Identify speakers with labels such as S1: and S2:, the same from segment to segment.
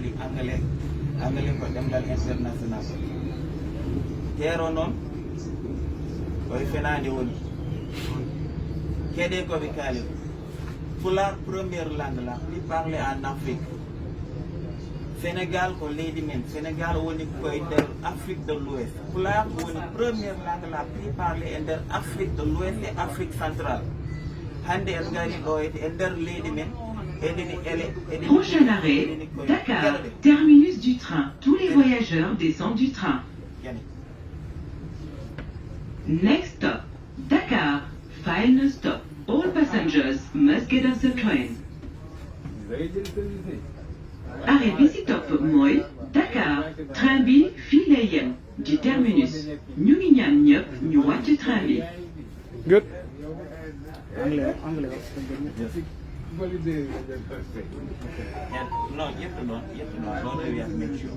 S1: haali anglais ko ɗemgal international teero noon koye fenade woni keɗe koɓe kaali Pulaar première langue la plus parlée en Afrique. Sénégal ko leydi men Sénégal woni koye nder Afrique de l'Ouest. Pulaar woni première langue la plus parlée e nder Afrique de l'Ouest et Afrique centrale. Hande en gari ɗo e nder leydi men eɗeni ele.
S2: Prochain arrêt, Dakar, terminus du train. Tous les voyageurs descendent du train. Next stop, Dakar, final stop. All passengers must get on the train. Arrêt bi ci topp mooy Dakar, train bi fii lay yem di terminus. ñu ngi ñaan ñëpp ñu wàcc train bi.
S3: Good.
S1: Anglais. No, yettuɗon ɗon we have make sure.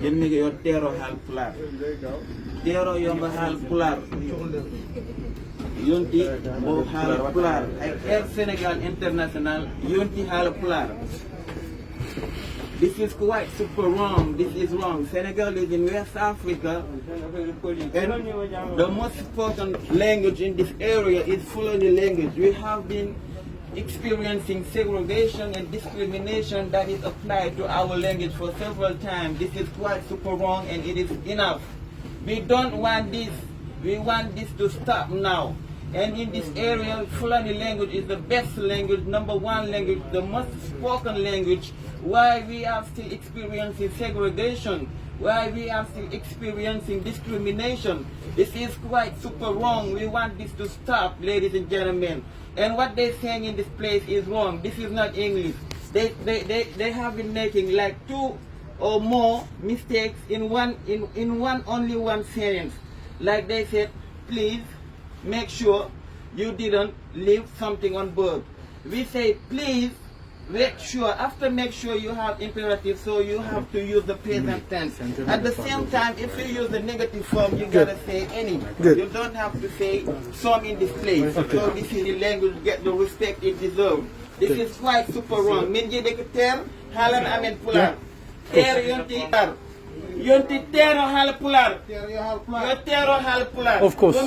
S1: Jennige yo teero haal Pulaar teero yomba haal Pulaar yonti o haala Pulaar ay Air Sénégal International yonti haala Pulaar. This is quite super wrong. This is wrong. Senegal is in West Africa, and the most important language in this area is Fulani language. We have been experiencing segregation and discrimination that is applied to our language for several times. This is quite super wrong, and it is enough. We don't want this. We want this to stop now. And in this area, Fulani language is the best language, #1 language, the most spoken language. Why we are still experiencing segregation? Why we are still experiencing discrimination? This is quite super wrong. We want this to stop, ladies and gentlemen. And what they're saying in this place is wrong. This is not English. They have been making like 2 or more mistakes in only one sentence. Like they said, please make sure you didn't leave something on board. We say, please make sure. After make sure, you have imperative, so you have to use the present tense. At the same time, if you use the negative form, you gotta say any. You don't have to say some in this place. So this is the language, get the respect it deserves. This is quite super wrong. Min je dek ter Haalan amen Pulaar. Ter yonti teero haala Pulaar. Yo teero haala Pulaar.
S3: Of course.